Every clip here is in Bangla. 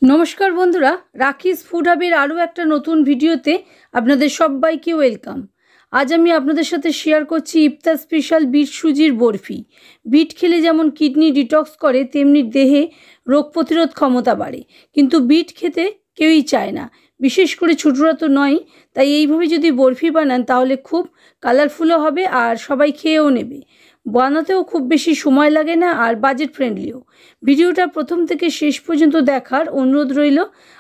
नमस्कार बंधुरा राखिस फूड हाबेर आरो एक नतून भिडियोते आपनादेर सब्बाइके वेलकाम। आज आमी आपनादेर साथे शेयर करछि इफ्तार स्पेशल बीट सुजिर बरफी। बीट खेले जेमन किडनी डिटक्स करे तेमनि देहे रोग प्रतिरोध क्षमता बाड़े, किन्तु बीट खेते केउई चाय ना, विशेष करे छोटरा तो नय। ताई एइभाবে যদি बरफी बानान ताहले खूब कालारफुलও হবে আর সবাই খেয়েও নেবে। বানাতেও খুব বেশি সময় লাগে না আর বাজেট ফ্রেন্ডলিও। ভিডিওটা প্রথম থেকে শেষ পর্যন্ত দেখার অনুরোধ রইল।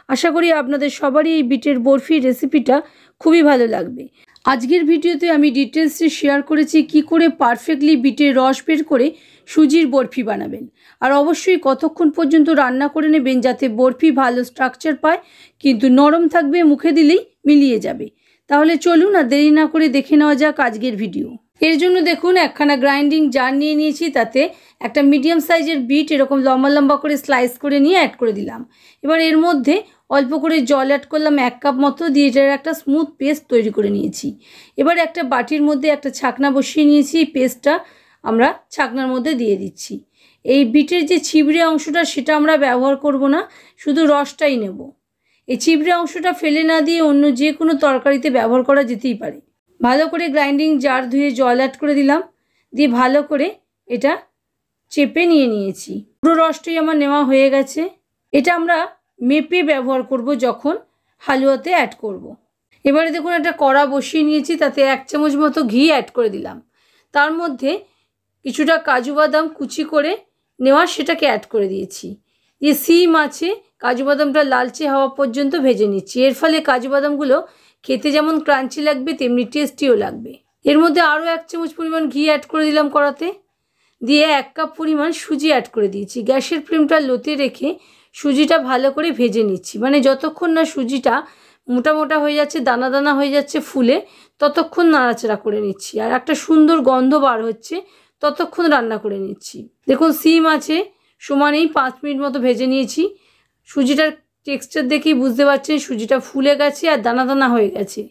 আশা করি আপনাদের সবারই এই বিটের বরফি রেসিপিটা খুবই ভালো লাগবে। আজকের ভিডিওতে আমি ডিটেলসে শেয়ার করেছি কি করে পারফেক্টলি বিটের রস বের করে সুজির বরফি বানাবেন, আর অবশ্যই কতক্ষণ পর্যন্ত রান্না করে নেবেন যাতে বরফি ভালো স্ট্রাকচার পায় কিন্তু নরম থাকবে, মুখে দিলেই মিলিয়ে যাবে। তাহলে চলুন আর দেরি না করে দেখে নেওয়া যাক আজকের ভিডিও। এর জন্য দেখুন একখানা গ্রাইন্ডিং জার নিয়ে নিয়েছি, তাতে একটা মিডিয়াম সাইজের বিট এরকম লম্বা লম্বা করে স্লাইস করে নিয়ে অ্যাড করে দিলাম। এবার এর মধ্যে অল্প করে জল অ্যাড করলাম 1 কাপ মতো, দিয়ে এটার একটা স্মুথ পেস্ট তৈরি করে নিয়েছি। এবার একটা বাটির মধ্যে একটা ছাকনা বসিয়ে নিয়েছি, এই পেস্টটা আমরা ছাকনার মধ্যে দিয়ে দিচ্ছি। এই বিটের যে ছিবড়ে অংশটা সেটা আমরা ব্যবহার করব না, শুধু রসটাই নেব। এই ছিবড়ে অংশটা ফেলে না দিয়ে অন্য যে কোনো তরকারিতে ব্যবহার করা যেতেই পারে। ভালো করে গ্রাইন্ডিং জার ধুয়ে জল অ্যাড করে দিলাম, দিয়ে ভালো করে এটা চেপে নিয়েছি। পুরো রসটাই আমার নেওয়া হয়ে গেছে। এটা আমরা মেপে ব্যবহার করব যখন হালুয়াতে অ্যাড করব। এবারে দেখুন একটা কড়া বসিয়ে নিয়েছি, তাতে 1 চামচ মতো ঘি অ্যাড করে দিলাম। তার মধ্যে কিছুটা কাজু বাদাম কুচি করে নেওয়া সেটাকে অ্যাড করে দিয়েছি। দিয়ে সিম আছে, কাজু বাদামটা লালচে হওয়া পর্যন্ত ভেজে নিচ্ছি। এর ফলে কাজু বাদামগুলো খেতে যেমন ক্রাঞ্চি লাগবে তেমনি টেস্টিও লাগবে। এর মধ্যে আরও 1 চামচ পরিমাণ ঘি অ্যাড করে দিলাম কড়াতে, দিয়ে 1 কাপ পরিমাণ সুজি অ্যাড করে দিয়েছি। গ্যাসের ফ্লেমটা লোতে রেখে সুজিটা ভালো করে ভেজে নিচ্ছি, মানে যতক্ষণ না সুজিটা মোটা মোটা হয়ে যাচ্ছে, দানা দানা হয়ে যাচ্ছে ফুলে, ততক্ষণ নাড়াচাড়া করে নিচ্ছি। আর একটা সুন্দর গন্ধ বার হচ্ছে ততক্ষণ রান্না করে নিচ্ছি। দেখুন সিম আছে সমানেই 5 মিনিট মতো ভেজে নিয়েছি। সুজিটার টেক্সচার দেখেই বুঝতে পারছেন সুজিটা ফুলে গেছে আর দানা দানা হয়ে গেছে।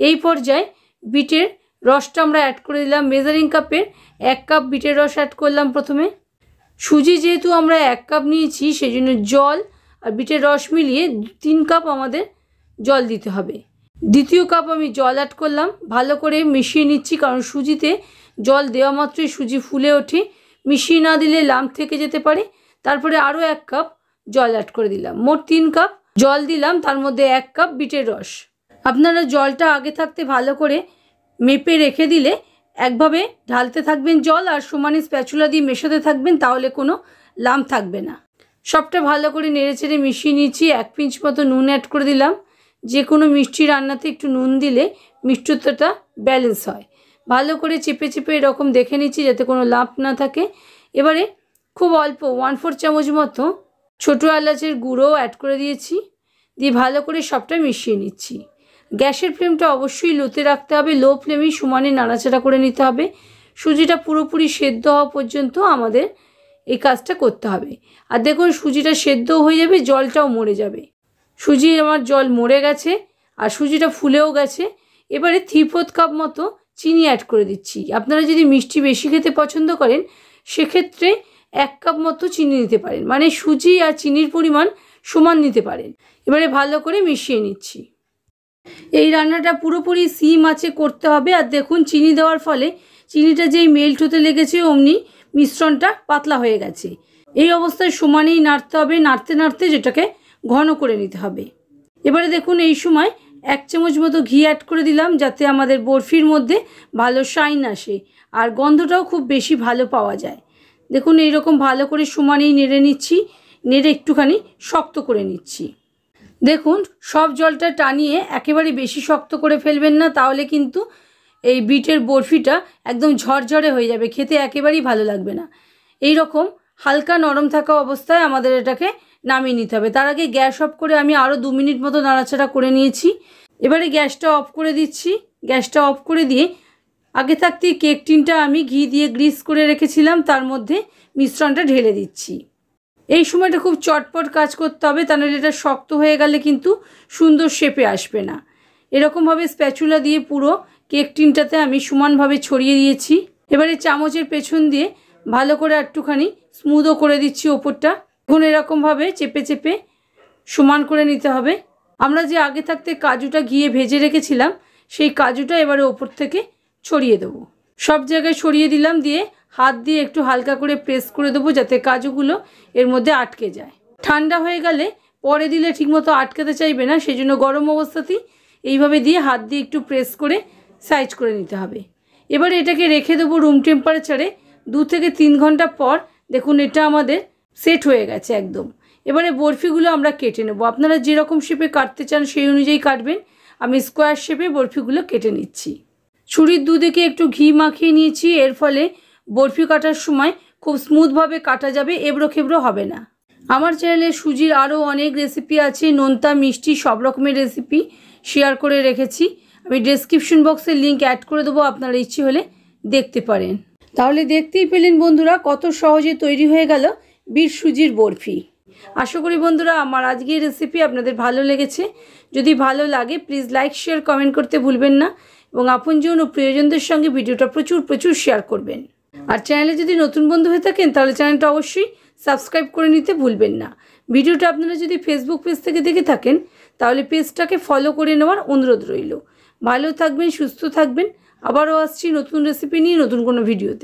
এই পর্যায়ে বিটের রসটা আমরা অ্যাড করে দিলাম। মেজারিং কাপের 1 কাপ বিটের রস অ্যাড করলাম প্রথমে। সুজি যেহেতু আমরা 1 কাপ নিয়েছি সেই জন্য জল আর বিটের রস মিলিয়ে 3 কাপ আমাদের জল দিতে হবে। দ্বিতীয় কাপ আমি জল অ্যাড করলাম, ভালো করে মিশিয়ে নিচ্ছি, কারণ সুজিতে জল দেওয়া মাত্রই সুজি ফুলে ওঠে, মিশিয়ে না দিলে লাম্প থেকে যেতে পারে। তারপরে আরও 1 কাপ জল অ্যাড করে দিলাম, মোট 3 কাপ জল দিলাম, তার মধ্যে 1 কাপ বিটের রস। আপনারা জলটা আগে থাকতে ভালো করে মেপে রেখে দিলে একভাবে ঢালতে থাকবেন জল আর সমানে স্প্যাচুলা দিয়ে মেশাতে থাকবেন, তাহলে কোনো লাম্প থাকবে না। সবটা ভালো করে নেড়েচেড়ে মিশিয়ে নিয়েছি। 1 পিঞ্চ মতো নুন অ্যাড করে দিলাম। যে কোনো মিষ্টি রান্নাতে একটু নুন দিলে মিষ্টতাটা ব্যালেন্স হয়। ভালো করে চেপে চেপে এরকম দেখে নিচ্ছি যাতে কোনো লাম্প না থাকে। এবারে খুব অল্প 1/4 চামচ মতো ছোটো এলাচের গুঁড়ো অ্যাড করে দিয়েছি, দিয়ে ভালো করে সবটা মিশিয়ে নিচ্ছি। গ্যাসের ফ্লেমটা অবশ্যই লোতে রাখতে হবে, লো ফ্লেমেই সমানে নাড়াচাড়া করে নিতে হবে। সুজিটা পুরোপুরি সেদ্ধ হওয়া পর্যন্ত আমাদের এই কাজটা করতে হবে। আর দেখুন সুজিটা সেদ্ধও হয়ে যাবে, জলটাও মরে যাবে। সুজি আমার জল মরে গেছে আর সুজিটা ফুলেও গেছে। এবারে 3/4 কাপ মতো চিনি অ্যাড করে দিচ্ছি। আপনারা যদি মিষ্টি বেশি খেতে পছন্দ করেন সেক্ষেত্রে 1 কাপ মতো চিনি নিতে পারেন, মানে সুজি আর চিনির পরিমাণ সমান নিতে পারেন। এবারে ভালো করে মিশিয়ে নিচ্ছি। এই রান্নাটা পুরোপুরি সিম আঁচে করতে হবে। আর দেখুন চিনি দেওয়ার ফলে চিনিটা যেই মেল্ট হতে লেগেছে অমনি মিশ্রণটা পাতলা হয়ে গেছে। এই অবস্থায় সমানেই নাড়তে হবে, নাড়তে নাড়তে যেটাকে ঘন করে নিতে হবে। এবারে দেখুন এই সময় 1 চামচ মতো ঘি অ্যাড করে দিলাম যাতে আমাদের বরফির মধ্যে ভালো শাইন আসে আর গন্ধটাও খুব বেশি ভালো পাওয়া যায়। দেখুন এইরকম ভালো করে সমানেই নেড়ে নিচ্ছি, নেড়ে একটুখানি শক্ত করে নিচ্ছি। দেখুন সব জলটা টানিয়ে একেবারে বেশি শক্ত করে ফেলবেন না, তাহলে কিন্তু এই বিটের বরফিটা একদম ঝরঝরে হয়ে যাবে, খেতে একেবারেই ভালো লাগবে না। এই রকম হালকা নরম থাকা অবস্থায় আমাদের এটাকে নামিয়ে নিতে হবে। তার আগে গ্যাস অফ করে আমি আরও 2 মিনিট মতো নাড়াচাড়া করে নিয়েছি। এবারে গ্যাসটা অফ করে দিচ্ছি। গ্যাসটা অফ করে দিয়ে আগে থাকতেই কেক টিনটা আমি ঘি দিয়ে গ্রিস করে রেখেছিলাম, তার মধ্যে মিশ্রণটা ঢেলে দিচ্ছি। এই সময়টা খুব চটপট কাজ করতে হবে, তা নাহলে এটা শক্ত হয়ে গেলে কিন্তু সুন্দর শেপে আসবে না। এরকমভাবে স্প্যাচুলা দিয়ে পুরো কেক টিনটাতে আমি সমানভাবে ছড়িয়ে দিয়েছি। এবারে চামচের পেছন দিয়ে ভালো করে একটুখানি স্মুথও করে দিচ্ছি ওপরটা। এখন এরকমভাবে চেপে চেপে সমান করে নিতে হবে। আমরা যে আগে থাকতে কাজুটা ঘিয়ে ভেজে রেখেছিলাম সেই কাজুটা এবারে ওপর থেকে ছড়িয়ে দেবো। সব জায়গায় ছড়িয়ে দিলাম, দিয়ে হাত দিয়ে একটু হালকা করে প্রেস করে দেবো যাতে কাজুগুলো এর মধ্যে আটকে যায়। ঠান্ডা হয়ে গেলে পরে দিলে ঠিকমতো আটকাতে চাইবে না, সেই জন্য গরম অবস্থাতেই এইভাবে দিয়ে হাত দিয়ে একটু প্রেস করে সাইজ করে নিতে হবে। এবারে এটাকে রেখে দেবো রুম টেম্পারেচারে 2 থেকে 3 ঘন্টা পর। দেখুন এটা আমাদের সেট হয়ে গেছে একদম। এবারে বরফিগুলো আমরা কেটে নেব। আপনারা যেরকম শেপে কাটতে চান সেই অনুযায়ী কাটবেন। আমি স্কোয়ার শেপে বরফিগুলো কেটে নিচ্ছি। ছুরির দুদিকে একটু ঘি মাখিয়ে নিয়েছি, এর ফলে বরফি কাটার সময় খুব স্মুথভাবে কাটা যাবে, এবড়ো খেবড়ো হবে না। আমার চ্যানেলে সুজির আরও অনেক রেসিপি আছে, নোনতা মিষ্টি সব রকমের রেসিপি শেয়ার করে রেখেছি। আমি ডেসক্রিপশন বক্সে লিঙ্ক অ্যাড করে দেবো, আপনারা ইচ্ছে হলে দেখতে পারেন। তাহলে দেখতেই পেলেন বন্ধুরা কত সহজে তৈরি হয়ে গেল বিট সুজির বরফি। আশা করি বন্ধুরা আমার আজকের রেসিপি আপনাদের ভালো লেগেছে। যদি ভালো লাগে প্লিজ লাইক শেয়ার কমেন্ট করতে ভুলবেন না, এবং আপনজন ও প্রিয়জনদের সঙ্গে ভিডিওটা প্রচুর শেয়ার করবেন। আর চ্যানেলে যদি নতুন বন্ধু হয়ে থাকেন তাহলে চ্যানেলটা অবশ্যই সাবস্ক্রাইব করে নিতে ভুলবেন না। ভিডিওটা আপনারা যদি ফেসবুক পেজ থেকে দেখে থাকেন তাহলে পেজটাকে ফলো করে নেওয়ার অনুরোধ রইল। ভালো থাকবেন, সুস্থ থাকবেন। আবারও আসছি নতুন রেসিপি নিয়ে নতুন কোনো ভিডিওতে।